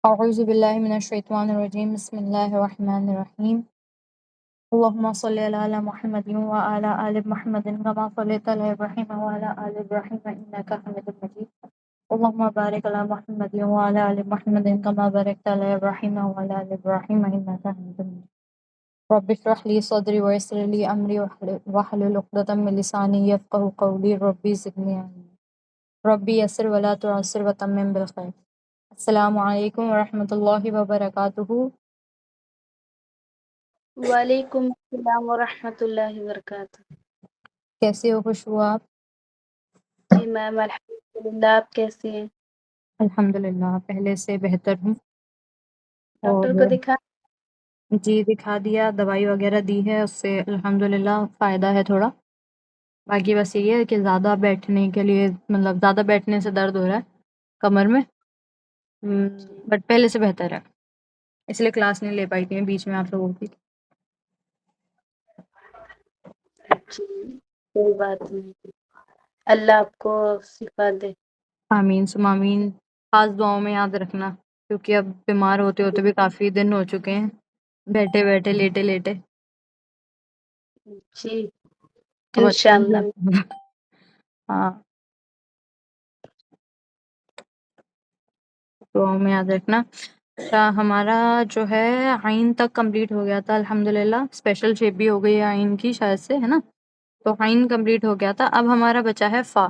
अऊज़ु बिल्लाहि मिनश्शैतानिर्रजीम बिस्मिल्लाहिर्रहमानिर्रहीम अल्लाहुम्मा सल्लि अला मुहम्मदिन व अला आलि मुहम्मदिन कमा सल्लैता अला इब्राहीम व अला आलि इब्राहीम इन्नका हमीदुम मजीद अल्लाहुम्मा बारिक अला मुहम्मदिन व अला आलि मुहम्मदिन कमा बारकता अला इब्राहीम व अला आलि इब्राहीम इन्नका हमीदुम मजीद रब्बि इश्रह ली सदरी व यस्सिर ली अमरी वहलुल उक़दतम मिन लिसानी यफ़क़हू क़ौली रब्बी ज़िदनी इल्मा रब्बी यस्सिर व ला तुअस्सिर व तम्मिम बिल खैर। अस्सलामु अलैकुम वरहमतुल्लाहि वबरकातुहू। वालेकुम अस्सलाम व रहमतुल्लाहि व बरकातुहू। कैसे हो खुशबू आप? जी मैम अल्हम्दुलिल्लाह, आप कैसी हैं? अल्हम्दुलिल्लाह पहले से बेहतर हूँ। डॉक्टर को और दिखा? जी दिखा दिया, दवाई वगैरह दी है, उससे अल्हम्दुलिल्लाह फ़ायदा है थोड़ा। बाकी बस यही है कि ज़्यादा बैठने के लिए मतलब ज़्यादा बैठने से दर्द हो रहा है कमर में। बट पहले से बेहतर है, इसलिए क्लास नहीं ले पाई थी बीच में आप लोगों की। जी कोई बात नहीं, अल्लाह आपको शिफा दे। आमीन सुम्मा आमीन। खास दुआओं में याद रखना, क्योंकि अब बीमार होते होते भी काफ़ी दिन हो चुके हैं, बैठे बैठे लेटे लेटे। जी अब अच्छा नहीं इंशाअल्लाह। लगता। हाँ, दुआओं में याद रखना। अच्छा, हमारा जो है आइन तक कंप्लीट हो गया था अल्हम्दुलिल्लाह। स्पेशल शेप भी हो गई है आइन की शायद से, है ना? तो आइन कंप्लीट हो गया था। अब हमारा बचा है फ़ा।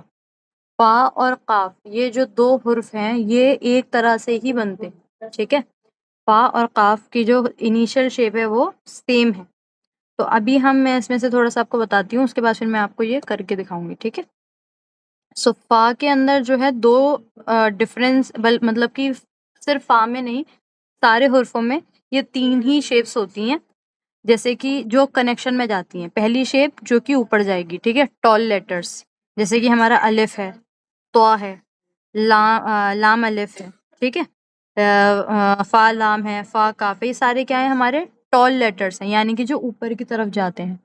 फ़ा और क़ाफ़, ये जो 2 हुर्फ हैं ये एक तरह से ही बनते हैं, ठीक है? फ़ा और क़ाफ़ की जो इनिशियल शेप है वो सेम है। तो अभी मैं इसमें से थोड़ा-सा आपको बताती हूँ, उसके बाद फिर मैं आपको ये करके दिखाऊँगी, ठीक है? सो फ़ा के अंदर जो है 2 डिफरेंस मतलब कि सिर्फ़ फ़ा में नहीं, सारे हुर्फ़ों में ये 3 ही शेप्स होती हैं, जैसे कि जो कनेक्शन में जाती हैं। पहली शेप जो कि ऊपर जाएगी, ठीक है? टॉल लेटर्स, जैसे कि हमारा अलिफ है, तौ है, लाम अलिफ है, ठीक है? फ़ा लाम है, फ़ा काफ़ है, ये सारे क्या हैं हमारे टॉल लेटर्स हैं, यानी कि जो ऊपर की तरफ जाते हैं,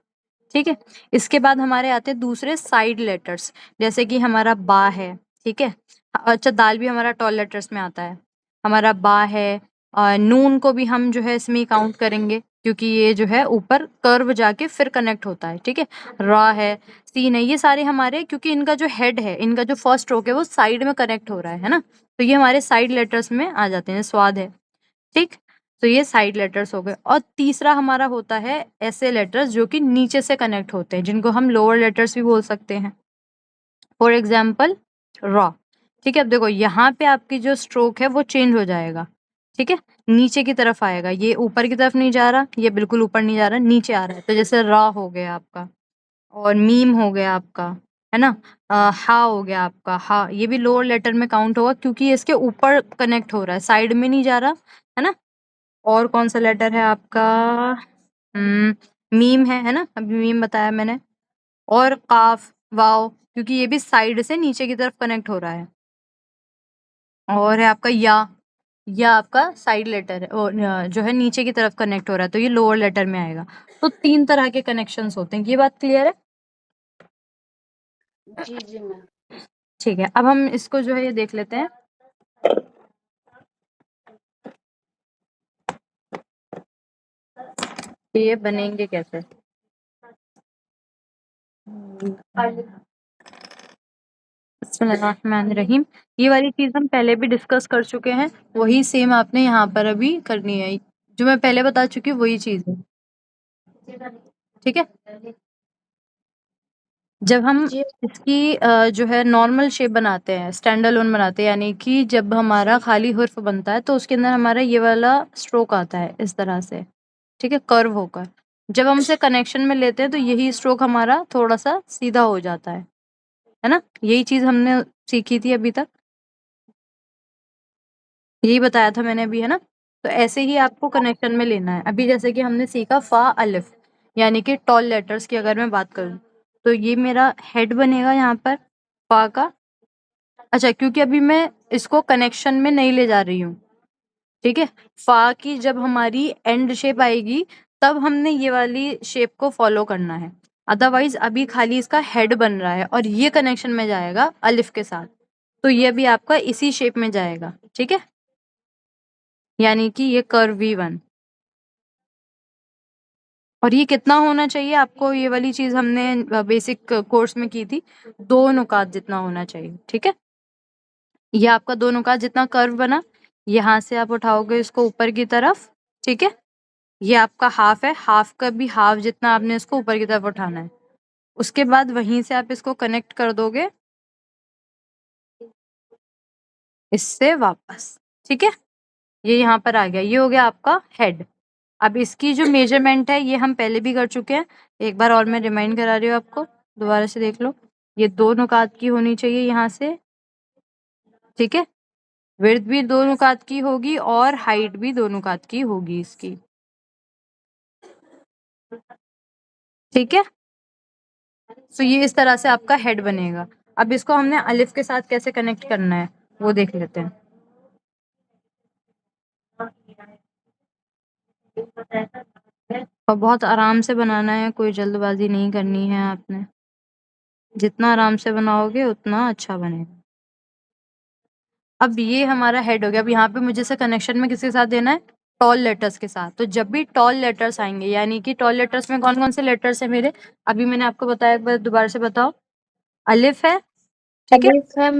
ठीक है? इसके बाद हमारे आते हैं दूसरे साइड लेटर्स, जैसे कि हमारा बा है, ठीक है? अच्छा, दाल भी हमारा टॉल लेटर्स में आता है। हमारा बा है, नून को भी हम जो है इसमें ही काउंट करेंगे, क्योंकि ये जो है ऊपर कर्व जाके फिर कनेक्ट होता है, ठीक है? रा है, सीन है, ये सारे हमारे, क्योंकि इनका जो हेड है, इनका जो फर्स्ट स्ट्रोक है वो साइड में कनेक्ट हो रहा है ना? तो ये हमारे साइड लेटर्स में आ जाते हैं। स्वाद है, ठीक? तो ये साइड लेटर्स हो गए। और तीसरा हमारा होता है ऐसे लेटर्स जो कि नीचे से कनेक्ट होते हैं, जिनको हम लोअर लेटर्स भी बोल सकते हैं। फॉर एग्जाम्पल रॉ, ठीक है? अब देखो यहाँ पे आपकी जो स्ट्रोक है वो चेंज हो जाएगा, ठीक है? नीचे की तरफ आएगा, ये ऊपर की तरफ नहीं जा रहा, ये बिल्कुल ऊपर नहीं जा रहा, नीचे आ रहा है। तो जैसे रा हो गया आपका, और मीम हो गया आपका, है ना? हा हो गया आपका, हा, ये भी लोअर लेटर में काउंट होगा, क्योंकि ये इसके ऊपर कनेक्ट हो रहा है, साइड में नहीं जा रहा, है ना? और कौन सा लेटर है आपका? मीम है ना? अभी मीम बताया मैंने। और काफ, वाव, क्योंकि ये भी साइड से नीचे की तरफ कनेक्ट हो रहा है। और है आपका या आपका साइड लेटर है, और जो है नीचे की तरफ कनेक्ट हो रहा है, तो ये लोअर लेटर में आएगा। तो 3 तरह के कनेक्शंस होते हैं। ये बात क्लियर है? जी जी मैम। ठीक है, अब हम इसको जो है ये देख लेते हैं। कि ये बनेंगे कैसे। बिस्मिल्लाहिर्रहमानिर्रहीम। ये वाली चीज़ हम पहले भी डिस्कस कर चुके हैं, वही सेम आपने यहाँ पर अभी करनी है। जो मैं पहले बता चुकी हूँ वही चीज़ है, ठीक है? जब हम जी इसकी जो है नॉर्मल शेप बनाते हैं, स्टैंड अलोन बनाते हैं, यानी कि जब हमारा खाली हुर्फ बनता है तो उसके अंदर हमारा ये वाला स्ट्रोक आता है इस तरह से, ठीक है? कर्व होकर। जब हम इसे कनेक्शन में लेते हैं तो यही स्ट्रोक हमारा थोड़ा-सा सीधा हो जाता है ना? यही चीज़ हमने सीखी थी अभी तक। यही बताया था मैंने अभी, है ना? तो ऐसे ही आपको कनेक्शन में लेना है। अभी जैसे कि हमने सीखा फ़ा अलिफ, यानी कि टॉल लेटर्स की अगर मैं बात करूँ, तो ये मेरा हेड बनेगा यहाँ पर फ़ा का। अच्छा, क्योंकि अभी मैं इसको कनेक्शन में नहीं ले जा रही हूँ, ठीक है? फ़ा की जब हमारी एंड शेप आएगी, तब हमने ये वाली शेप को फ़ॉलो करना है। अदरवाइज़ अभी खाली इसका हेड बन रहा है और ये कनेक्शन में जाएगा अलिफ के साथ। तो ये भी आपका इसी शेप में जाएगा, ठीक है? यानी कि ये कर्व V1। और ये कितना होना चाहिए आपको, ये वाली चीज हमने बेसिक कोर्स में की थी, 2 नुकात जितना होना चाहिए। ठीक है, ये आपका 2 नुकात जितना कर्व बना, यहाँ से आप उठाओगे इसको ऊपर की तरफ। ठीक है, ये आपका हाफ है, हाफ का भी हाफ जितना आपने इसको ऊपर की तरफ उठाना है। उसके बाद वहीं से आप इसको कनेक्ट कर दोगे इससे वापस। ठीक है, ये यहाँ पर आ गया, ये हो गया आपका हेड। अब इसकी जो मेजरमेंट है ये हम पहले भी कर चुके हैं, एक बार और मैं रिमाइंड करा रही हूँ आपको, दोबारा से देख लो। ये 2 नुकात की होनी चाहिए यहाँ से। ठीक है, विड्थ भी 2 नुकात की होगी और हाइट भी 2 नुकात की होगी इसकी। ठीक है, तो ये इस तरह से आपका हेड बनेगा। अब इसको हमने अलिफ के साथ कैसे कनेक्ट करना है वो देख लेते हैं। और बहुत आराम से बनाना है, कोई जल्दबाजी नहीं करनी है आपने, जितना आराम से बनाओगे उतना अच्छा बनेगा। अब ये हमारा हेड हो गया। अब यहाँ पे मुझे से कनेक्शन में किसके साथ देना है, टॉल लेटर्स के साथ। तो जब भी टॉल लेटर्स आएंगे, यानी कि टॉल लेटर्स में कौन कौन से लेटर्स है मेरे, अभी मैंने आपको बताया, एक बार दोबारा से बताओ। अलिफ है, ठीक है, अलिफ है,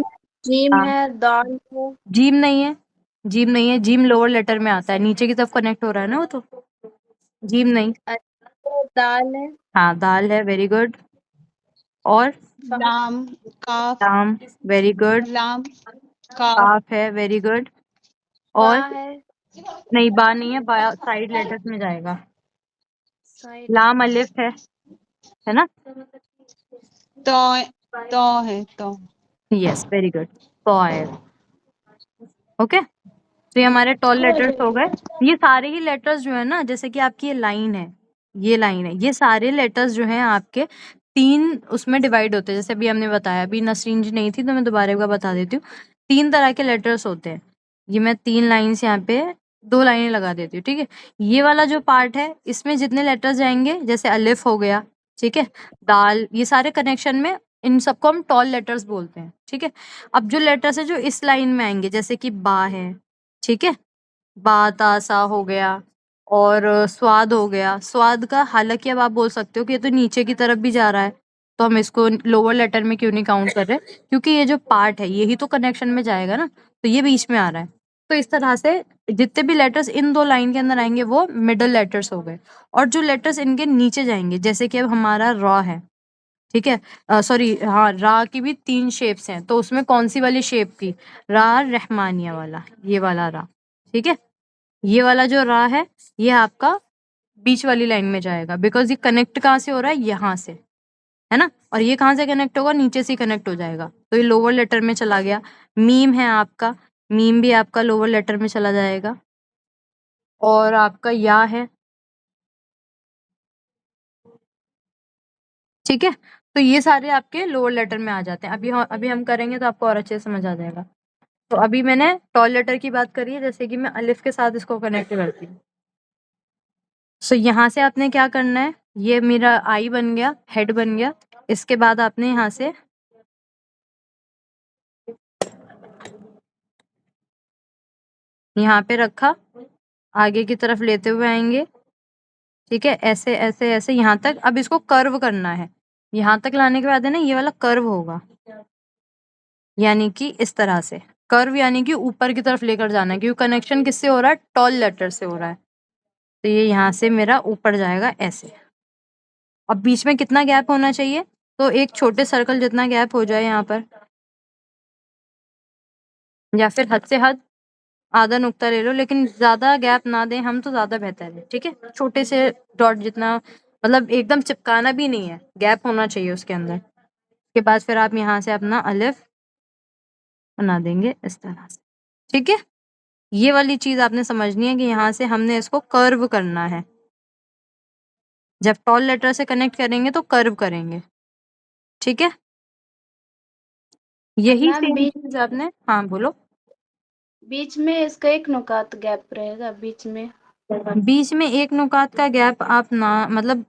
जीम हाँ, है, दाल है। जीम नहीं है, जीम नहीं है, जीम लोअर लेटर में आता है, नीचे की तरफ कनेक्ट हो रहा है ना वो, तो जीम नहीं। अच्छा, दाल है। हाँ, दाल है, वेरी गुड। और लाम, काफ, लाम, वेरी गुड। लाम, काफ, काफ है, वेरी गुड। बा और है, नहीं, बा नहीं है, बा साइड लेटर्स में जाएगा। साइड। लाम अलिफ है ना। तो तो है तो। Yes, very good, toy. Okay, तो ये हमारे टॉल लेटर्स हो गए। ये सारे ही लेटर्स जो है ना, जैसे कि आपकी ये लाइन है, ये लाइन है, ये सारे लेटर्स जो हैं आपके 3 उसमें डिवाइड होते हैं। जैसे अभी हमने बताया, अभी नसरीन जी नहीं थी तो मैं दोबारा एक बार बता देती हूँ। 3 तरह के लेटर्स होते हैं। ये मैं 3 लाइन्स यहाँ पे 2 लाइनें लगा देती हूँ। ठीक है, ये वाला जो पार्ट है इसमें जितने लेटर्स जाएंगे, जैसे अलिफ हो गया, ठीक है, दाल, ये सारे कनेक्शन में, इन सबको हम टॉल लेटर्स बोलते हैं। ठीक है, अब जो लेटर्स है जो इस लाइन में आएंगे, जैसे कि बा है, ठीक है, बा ता सा हो गया, और स्वाद हो गया। स्वाद का हालांकि अब आप बोल सकते हो कि ये तो नीचे की तरफ भी जा रहा है, तो हम इसको लोअर लेटर में क्यों नहीं काउंट कर रहे, क्योंकि ये जो पार्ट है यही तो कनेक्शन में जाएगा ना, तो ये बीच में आ रहा है। तो इस तरह से जितने भी लेटर्स इन 2 लाइन के अंदर आएंगे वो मिडल लेटर्स हो गए। और जो लेटर्स इनके नीचे जाएंगे, जैसे कि अब हमारा रॉ है, ठीक है, सॉरी, हाँ, रा की भी 3 शेप्स हैं, तो उसमें कौन सी वाली शेप की, रा रहमानिया वाला, ये वाला रा। ठीक है, ये वाला जो रा है ये आपका बीच वाली लाइन में जाएगा, बिकॉज ये कनेक्ट कहाँ से हो रहा है, यहाँ से, है ना। और ये कहाँ से कनेक्ट होगा, नीचे से कनेक्ट हो जाएगा, तो ये लोअर लेटर में चला गया। मीम है आपका, मीम भी आपका लोअर लेटर में चला जाएगा। और आपका या है, ठीक है, तो ये सारे आपके लोअर लेटर में आ जाते हैं। अभी हम करेंगे तो आपको और अच्छे से समझ आ जाएगा। तो अभी मैंने टॉल लेटर की बात करी है, जैसे कि मैं अलिफ के साथ इसको कनेक्ट करती हूँ। सो यहाँ से आपने क्या करना है, ये मेरा आई बन गया, हेड बन गया। इसके बाद आपने यहाँ से यहाँ पे रखा, आगे की तरफ लेते हुए आएंगे, ठीक है, ऐसे ऐसे ऐसे यहाँ तक। अब इसको कर्व करना है, यहाँ तक लाने के बाद है ना ये वाला कर्व होगा, यानी कि इस तरह से कर्व, यानी कि ऊपर की तरफ लेकर जाना है, क्योंकि कनेक्शन किससे हो रहा है, टॉल लेटर से हो रहा है। तो ये यहाँ से मेरा ऊपर जाएगा ऐसे। अब बीच में कितना गैप होना चाहिए, तो एक छोटे सर्कल जितना गैप हो जाए यहाँ पर, या फिर हद से हद आधा नुक्ता ले लो, लेकिन ज्यादा गैप ना दें हम, तो ज्यादा बेहतर है। ठीक है, छोटे से डॉट जितना, मतलब एकदम चिपकाना भी नहीं है, गैप होना चाहिए उसके अंदर। उसके बाद फिर आप यहाँ से अपना अलिफ बना देंगे इस तरह से। ठीक है, ये वाली चीज आपने समझनी है कि यहाँ से हमने इसको कर्व करना है। जब टॉल लेटर से कनेक्ट करेंगे तो कर्व करेंगे। ठीक है, यही मैम सेम चीज आपने, हाँ बोलो। बीच में इसका एक नुकात गैप रहेगा बीच में। बीच में एक नुकात का गैप आप ना, मतलब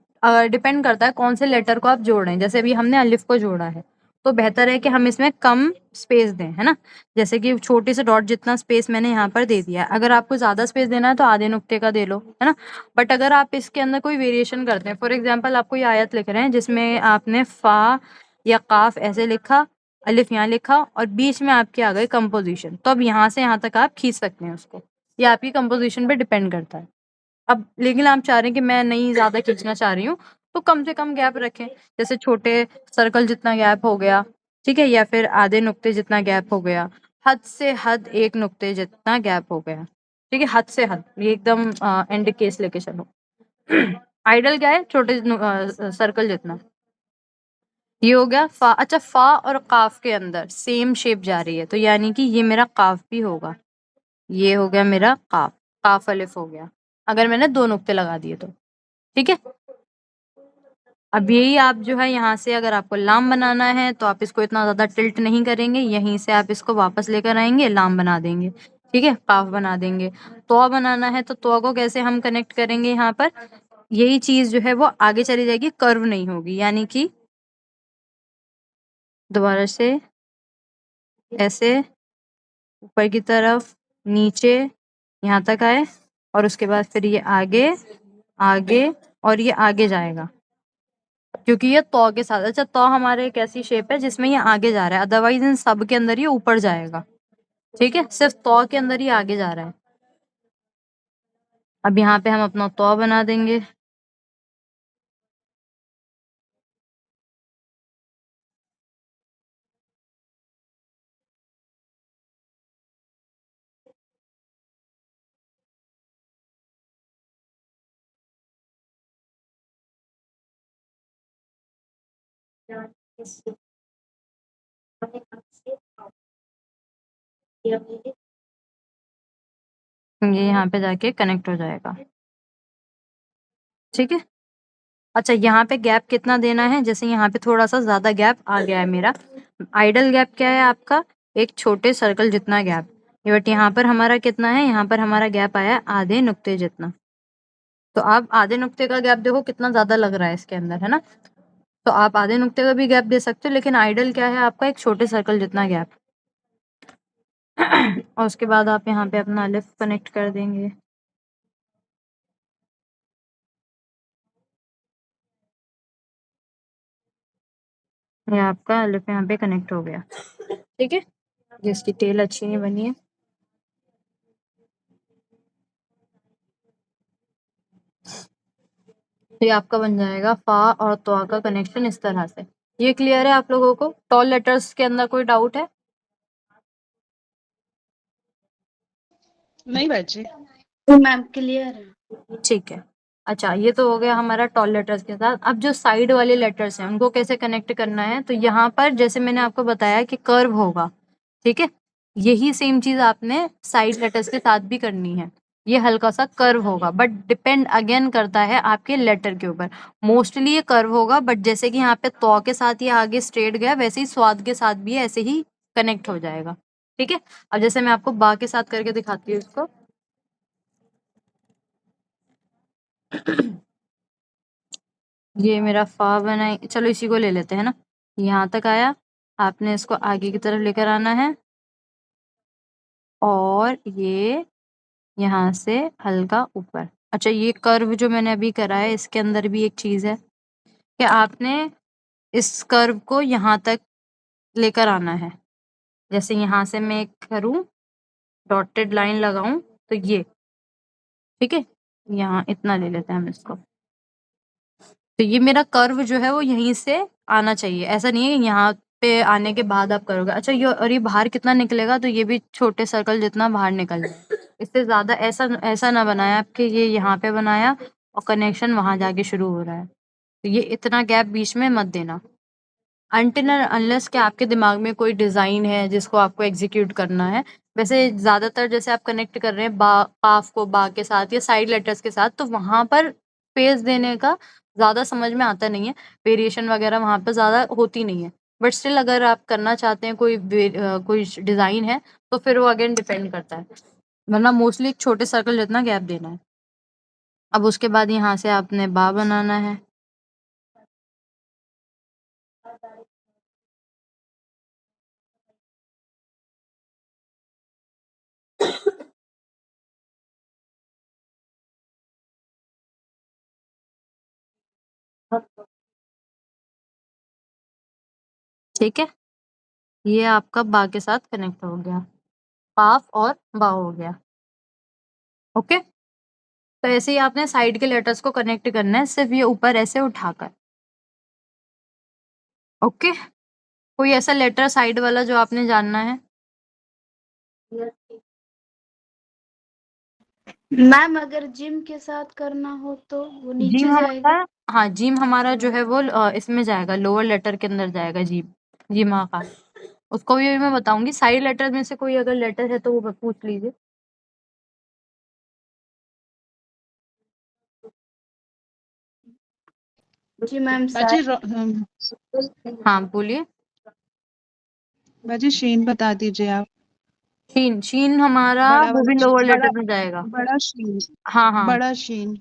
डिपेंड करता है कौन से लेटर को आप जोड़ रहे हैं। जैसे अभी हमने अलिफ को जोड़ा है, तो बेहतर है कि हम इसमें कम स्पेस दें, है ना? जैसे कि छोटे से डॉट जितना स्पेस मैंने यहाँ पर दे दिया है। अगर आपको ज़्यादा स्पेस देना है तो आधे नुक्ते का दे लो, है ना? बट अगर आप इसके अंदर कोई वेरिएशन करते हैं, फॉर एग्ज़ाम्पल आप कोई आयत लिख रहे हैं जिसमें आपने फ़ा या क़ाफ़ ऐसे लिखा, अलिफ यहाँ लिखा और बीच में आपके आ गए कंपोज़िशन, तो अब यहाँ से यहाँ तक आप खींच सकते हैं उसको। ये आपकी कंपोज़िशन पे डिपेंड करता है। अब लेकिन आप चाह रहे हैं कि मैं नहीं ज़्यादा खींचना चाह रही हूँ, तो कम से कम गैप रखें। जैसे छोटे सर्कल जितना गैप हो गया, ठीक है? या फिर आधे नुक्ते जितना गैप हो गया, हद से हद 1 नुक्ते जितना गैप हो गया, ठीक है? हद से हद, ये एकदम एंड केस लेके चलो। आइडल क्या है? छोटे सर्कल जितना। ये हो गया फ़ा। अच्छा, फ़ा और क़ाफ़ के अंदर सेम शेप जा रही है, तो यानी कि ये मेरा क़ाफ़ भी होगा। ये हो गया मेरा क़ाफ़, क़ाफ़ अलिफ हो गया, अगर मैंने 2 नुक्ते लगा दिए तो, ठीक है? अब यही आप जो है यहाँ से अगर आपको लाम बनाना है तो आप इसको इतना ज़्यादा टिल्ट नहीं करेंगे, यहीं से आप इसको वापस लेकर आएँगे, लाम बना देंगे, ठीक है? क़ाफ़ बना देंगे। तौ बनाना है तो तौ को कैसे हम कनेक्ट करेंगे यहाँ पर? यही चीज़ जो है वो आगे चली जाएगी, कर्व नहीं होगी, यानी कि दोबारा से ऐसे ऊपर की तरफ, नीचे, यहाँ तक आए और उसके बाद फिर ये आगे, आगे और ये आगे जाएगा। क्योंकि ये तौ के साथ, अच्छा तौ हमारे एक ऐसी शेप है जिसमें ये आगे जा रहा है, अदरवाइज़ इन सब के अंदर ये ऊपर जाएगा, ठीक है? सिर्फ़ तौ के अंदर ही आगे जा रहा है। अब यहाँ पे हम अपना तौ बना देंगे। ये यहाँ पे जाके कनेक्ट हो जाएगा, ठीक है? अच्छा, यहाँ पे गैप कितना देना है? जैसे यहाँ पे थोड़ा-सा ज़्यादा गैप आ गया है मेरा। आइडल गैप क्या है आपका? एक छोटे सर्कल जितना गैप। बट यहाँ पर हमारा कितना है? यहाँ पर हमारा गैप आया है आधे नुक्ते जितना। तो आप आधे नुक्ते का गैप देखो कितना ज़्यादा लग रहा है इसके अंदर, है ना? तो आप आधे नुक्ते का भी गैप दे सकते हो, लेकिन आइडल क्या है आपका? एक छोटे सर्कल जितना गैप। और उसके बाद आप यहाँ पे अपना अलिफ कनेक्ट कर देंगे। ये आपका अलिफ यहाँ पे कनेक्ट हो गया, ठीक है? जिसकी टेल अच्छी नहीं बनी है। तो ये आपका बन जाएगा फ़ा और तौ का कनेक्शन इस तरह से। ये क्लियर है आप लोगों को? टॉल लेटर्स के अंदर कोई डाउट है? नहीं बच्चे। मैम क्लियर है। ठीक है। अच्छा, ये तो हो गया हमारा टॉल लेटर्स के साथ। अब जो साइड वाले लेटर्स हैं उनको कैसे कनेक्ट करना है? तो यहाँ पर जैसे मैंने आपको बताया कि कर्व होगा, ठीक है? यही सेम चीज़ आपने साइड लेटर्स के साथ भी करनी है। ये हल्का-सा कर्व होगा, बट डिपेंड अगेन करता है आपके लेटर के ऊपर। मोस्टली ये कर्व होगा, बट जैसे कि यहाँ पे तौ के साथ ये आगे स्ट्रेट गया, वैसे ही स्वाद के साथ भी ऐसे ही कनेक्ट हो जाएगा, ठीक है? अब जैसे मैं आपको बा के साथ करके दिखाती हूँ इसको। ये मेरा फ़ा बना, चलो इसी को ले लेते हैं ना। यहाँ तक आया, आपने इसको आगे की तरफ लेकर आना है और ये यहाँ से हल्का ऊपर। अच्छा, ये कर्व जो मैंने अभी करा है इसके अंदर भी एक चीज़ है कि आपने इस कर्व को यहाँ तक लेकर आना है। जैसे यहाँ से मैं करूँ, डॉटेड लाइन लगाऊँ तो ये, ठीक है? यहाँ इतना ले लेते हैं हम इसको। तो ये मेरा कर्व जो है वो यहीं से आना चाहिए, ऐसा नहीं है कि यहाँ पे आने के बाद आप करोगे। अच्छा, ये और ये बाहर कितना निकलेगा? तो ये भी छोटे सर्कल जितना बाहर निकल जाए। इससे ज़्यादा ऐसा ऐसा ना बनाएँ आप कि ये यहाँ पे बनाया और कनेक्शन वहाँ जाके शुरू हो रहा है। तो ये इतना गैप बीच में मत देना। अनटिल एंड अनलेस कि आपके दिमाग में कोई डिज़ाइन है जिसको आपको एग्ज़ीक्यूट करना है। वैसे ज़्यादातर जैसे आप कनेक्ट कर रहे हैं बा काफ को बा के साथ या साइड लेटर्स के साथ, तो वहाँ पर स्पेस देने का ज़्यादा समझ में आता नहीं है। वेरिएशन वगैरह वहाँ पे ज़्यादा होती नहीं है। बट स्टिल अगर आप करना चाहते हैं कोई डिज़ाइन है, तो फिर वो अगेन डिपेंड करता है। वरना मोस्टली एक छोटे सर्कल जितना गैप देना है। अब उसके बाद यहाँ से आपने बा बनाना है। ठीक है, ये आपका बा के साथ कनेक्ट हो गया, काफ और बा हो गया। ओके, तो ऐसे ही आपने साइड के लेटर्स को कनेक्ट करना है, सिर्फ ये ऊपर ऐसे उठाकर। ओके, कोई ऐसा लेटर साइड वाला जो आपने जानना है? मैम अगर जिम के साथ करना हो तो वो नीचे जिम जाएगा। हमारा, हाँ जिम हमारा जो है वो इसमें जाएगा, लोअर लेटर के अंदर जाएगा जिम। जिम का उसको भी मैं बताऊंगी। साइड लेटर में से कोई अगर लेटर है तो वो पूछ लीजिए। जी मैम बाजी हाँ बोलिए। बाजी शीन बता दीजिए आप। शीन, शीन हमारा बड़ा वो वाला भी लोअर बड़ा लेटर में जाएगा। बड़ा शीन। हाँ हाँ, बड़ा शीन।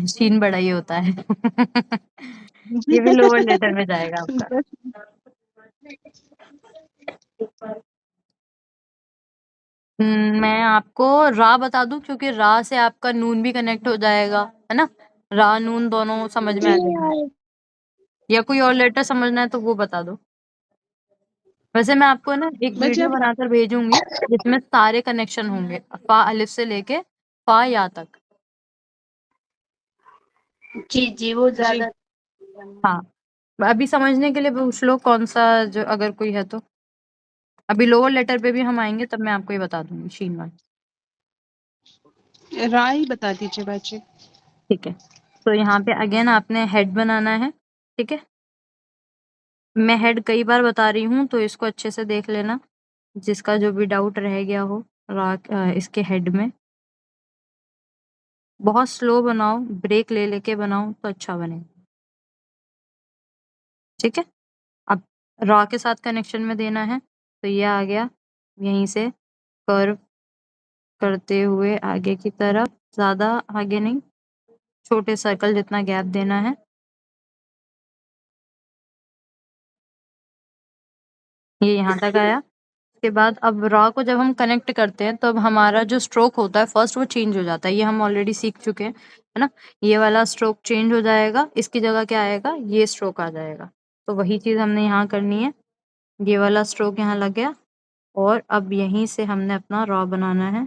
शीन बड़ा ही होता है। ये भी लोअर लेटर में जाएगा आपका। मैं आपको रा बता दूं, क्योंकि रा से आपका नून भी कनेक्ट हो जाएगा, है ना। रा नून दोनों समझ में आ जाएगा। या कोई और लेटर समझना है तो वो बता दो। वैसे मैं आपको ना एक बाजी वीडियो आप बनाकर भेजूंगी जिसमें सारे कनेक्शन होंगे, फा अलिफ से लेके फा या तक। जी जी वो जी ज्यादा। हाँ, अभी समझने के लिए पूछ लो कौन सा, जो अगर कोई है तो। अभी लोअर लेटर पे भी हम आएंगे तब मैं आपको ये बता दूंगी शीन वाला। राय बता दीजिए बाजी। ठीक है, तो यहाँ पे अगेन आपने हेड बनाना है। ठीक है, मैं हेड कई बार बता रही हूँ तो इसको अच्छे से देख लेना, जिसका जो भी डाउट रह गया हो इसके हेड में। बहुत स्लो बनाओ, ब्रेक ले लेके बनाओ तो अच्छा बनेगा। ठीक है, अब रॉ के साथ कनेक्शन में देना है, तो ये आ गया, यहीं से कर्व करते हुए आगे की तरफ, ज्यादा आगे नहीं, छोटे सर्कल जितना गैप देना है। ये यहाँ तक आया। उसके बाद अब रॉ को जब हम कनेक्ट करते हैं तो अब हमारा जो स्ट्रोक होता है फर्स्ट वो चेंज हो जाता है। ये हम ऑलरेडी सीख चुके हैं, है ना। ये वाला स्ट्रोक चेंज हो जाएगा, इसकी जगह क्या आएगा, ये स्ट्रोक आ जाएगा। तो वही चीज हमने यहाँ करनी है। ये वाला स्ट्रोक यहाँ लग गया, और अब यहीं से हमने अपना रॉ बनाना है।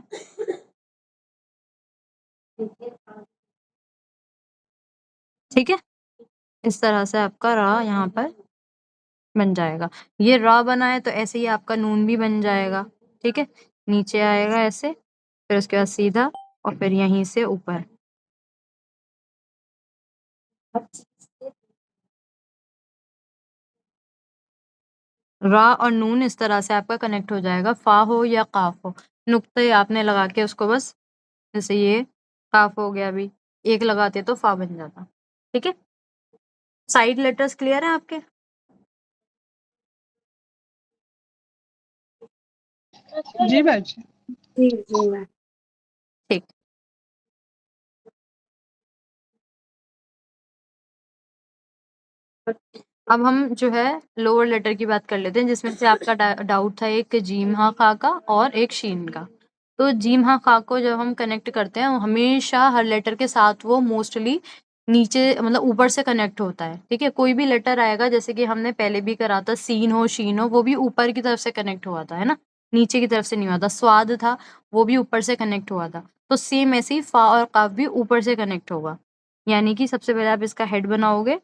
ठीक है, इस तरह से आपका रॉ यहाँ पर बन जाएगा। ये रॉ बना है तो ऐसे ही आपका नून भी बन जाएगा। ठीक है, नीचे आएगा ऐसे, फिर उसके बाद सीधा, और फिर यहीं से ऊपर। रा और नून इस तरह से आपका कनेक्ट हो जाएगा, फा हो या काफ हो। नुक्ते आपने लगा के उसको बस, जैसे ये काफ हो गया, अभी एक लगाते तो फा बन जाता। ठीक है, साइड लेटर्स क्लियर है आपके? जी बाजी। जी जी मैम। ठीक, अब हम जो है लोअर लेटर की बात कर लेते हैं, जिसमें से आपका डाउट था एक जीम हा खा का और एक शीन का। तो जीम हा खा को जब हम कनेक्ट करते हैं, हमेशा हर लेटर के साथ वो मोस्टली नीचे, मतलब ऊपर से कनेक्ट होता है। ठीक है, कोई भी लेटर आएगा, जैसे कि हमने पहले भी करा था, सीन हो शीन हो, वो भी ऊपर की तरफ से कनेक्ट हुआ था, है ना, नीचे की तरफ से नहीं हुआ था। स्वाद था, वो भी ऊपर से कनेक्ट हुआ था। तो सेम ऐसे ही फा और काफ भी ऊपर से कनेक्ट होगा। यानी कि सबसे पहले आप इसका हेड बनाओगे।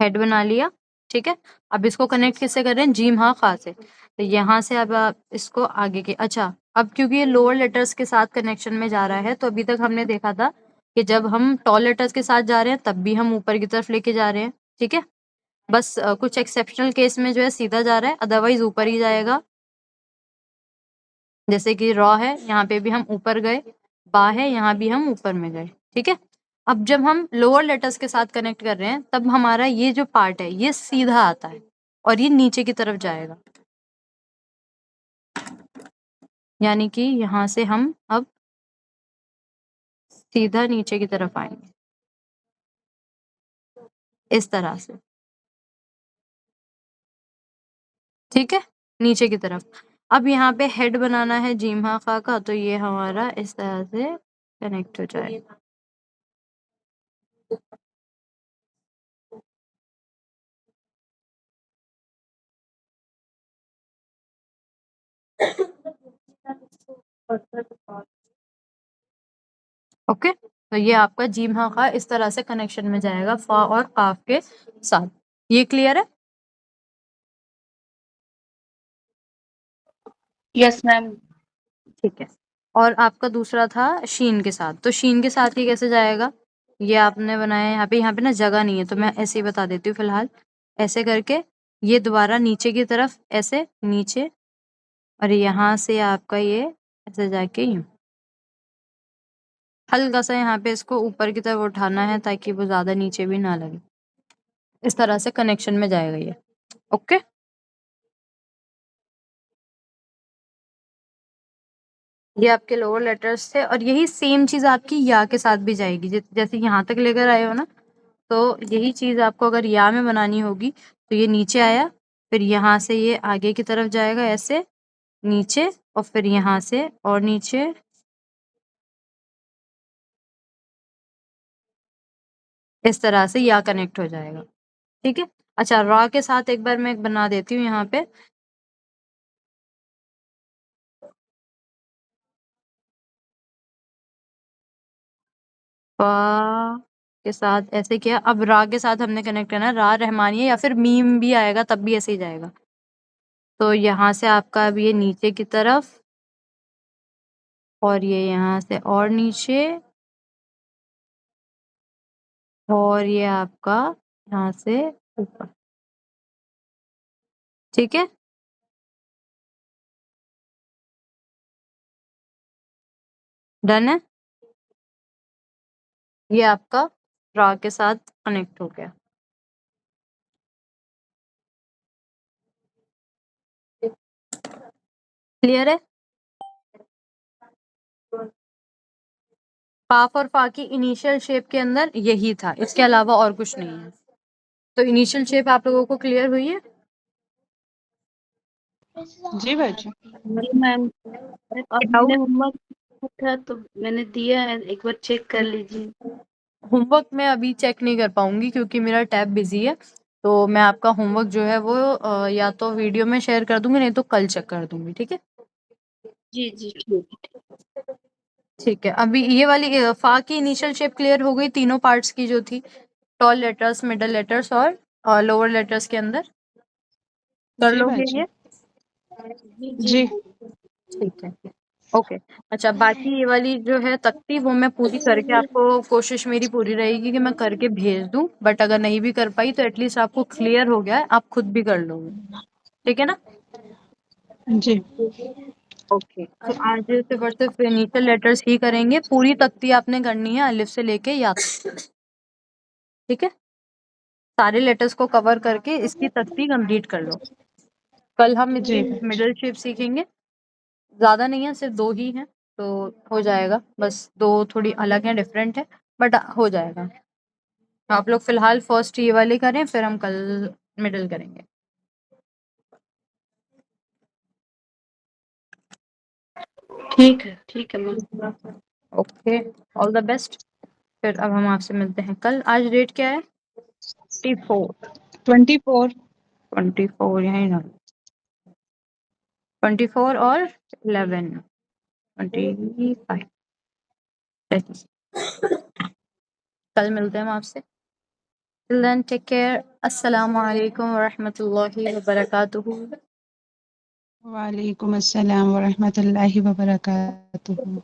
हेड बना लिया। ठीक है, अब इसको कनेक्ट किससे कर रहे हैं, जीम हा खा से। तो यहाँ से अब आप इसको आगे के, अच्छा, अब क्योंकि ये लोअर लेटर्स के साथ कनेक्शन में जा रहा है, तो अभी तक हमने देखा था कि जब हम टॉल लेटर्स के साथ जा रहे हैं तब भी हम ऊपर की तरफ लेके जा रहे हैं। ठीक है, बस कुछ एक्सेप्शनल केस में जो है सीधा जा रहा है, अदरवाइज ऊपर ही जाएगा। जैसे कि रॉ है, यहाँ पे भी हम ऊपर गए, बा है, यहाँ भी हम ऊपर में गए। ठीक है, अब जब हम लोअर लेटर्स के साथ कनेक्ट कर रहे हैं तब हमारा ये जो पार्ट है ये सीधा आता है और ये नीचे की तरफ जाएगा। यानी कि यहाँ से हम अब सीधा नीचे की तरफ आएंगे, इस तरह से। ठीक है, नीचे की तरफ। अब यहाँ पे हेड बनाना है जीम हा खा का, तो ये हमारा इस तरह से कनेक्ट हो जाएगा। ओके, तो ये आपका जीम हा खा इस तरह से कनेक्शन में जाएगा फा और काफ के साथ। ये क्लियर है? Yes ma'am. ठीक है। और आपका दूसरा था शीन के साथ, तो शीन के साथ ये कैसे जाएगा? ये आपने बनाया है, यहाँ पे ना जगह नहीं है, तो मैं ऐसे ही बता देती हूँ फिलहाल। ऐसे करके ये दोबारा नीचे की तरफ ऐसे नीचे, और यहाँ से आपका ये ऐसे जाके यूं हल्का सा यहाँ पे इसको ऊपर की तरफ उठाना है ताकि वो ज्यादा नीचे भी ना लगे। इस तरह से कनेक्शन में जाएगा ये। ओके, ये आपके लोअर लेटर्स थे, और यही सेम चीज आपकी या के साथ भी जाएगी। जैसे यहाँ तक लेकर आए हो ना, तो यही चीज आपको अगर या में बनानी होगी, तो ये नीचे आया, फिर यहाँ से ये आगे की तरफ जाएगा ऐसे नीचे, और फिर यहाँ से और नीचे, इस तरह से या कनेक्ट हो जाएगा। ठीक है। अच्छा, रा के साथ एक बार मैं बना देती हूँ यहाँ पे। फा के साथ ऐसे किया, अब रा के साथ हमने कनेक्ट करना है, रा रहमानिया या फिर मीम भी आएगा तब भी ऐसे ही जाएगा। तो यहाँ से आपका अब ये नीचे की तरफ, और ये यहाँ से और नीचे, और ये आपका यहाँ से ऊपर। ठीक है, डन है। ये आपका रा के साथ कनेक्ट हो गया। क्लियर है? काफ और फा की इनिशियल शेप के अंदर यही था, इसके अलावा और कुछ नहीं है। तो इनिशियल शेप आप लोगों को क्लियर हुई है? जी बच्चे। जी मैम। अब मैंने होमवर्क था तो मैंने दिया है, एक बार चेक कर लीजिए। होमवर्क मैं अभी चेक नहीं कर पाऊंगी क्योंकि मेरा टैब बिजी है, तो मैं आपका होमवर्क जो है वो या तो वीडियो में शेयर कर दूंगी, नहीं तो कल चेक कर दूंगी। ठीक है? जी जी ठीक। ठीक है। अभी ये वाली फा की इनिशियल शेप क्लियर हो गई, तीनों पार्ट्स की जो थी, टॉल लेटर्स, मिडल लेटर्स और लोअर लेटर्स के अंदर। कर जी लोगे बच्चे। ये? जी। ठीक है, ओके। अच्छा, बाकी ये वाली जो है तख्ती, वो मैं पूरी करके आपको, कोशिश मेरी पूरी रहेगी कि मैं करके भेज दूं, बट अगर नहीं भी कर पाई तो एटलीस्ट आपको क्लियर हो गया है, आप खुद भी कर लोगे। ठीक है ना? जी। ओके, तो आज सिर्फ और सिर्फ इनिशियल लेटर्स ही करेंगे, पूरी तख्ती आपने करनी है अलिफ से लेके या तक। ठीक है, सारे लेटर्स को कवर करके इसकी तख्ती कंप्लीट कर लो। कल हम जी इसकी बच्चे। मिडल शेप सीखेंगे, ज्यादा नहीं है, सिर्फ 2 ही हैं, तो हो जाएगा। बस 2 थोड़ी अलग हैं, डिफरेंट है, बट हो जाएगा। आप लोग फिलहाल फर्स्ट ये वाले करें, फिर हम कल मिडल करेंगे। ठीक है ma'am. Okay, all the best. फिर अब हम आपसे मिलते हैं कल। आज डेट क्या है? 24। 24 यही ना, 24 और 11, 25। कल मिलते हैं हम आपसे। Till then, take care. Assalamu alaikum wa rahmatullahi wa barakatuhu. वालेकुम अस्सलाम व रहमतुल्लाहि व बरकातुहू।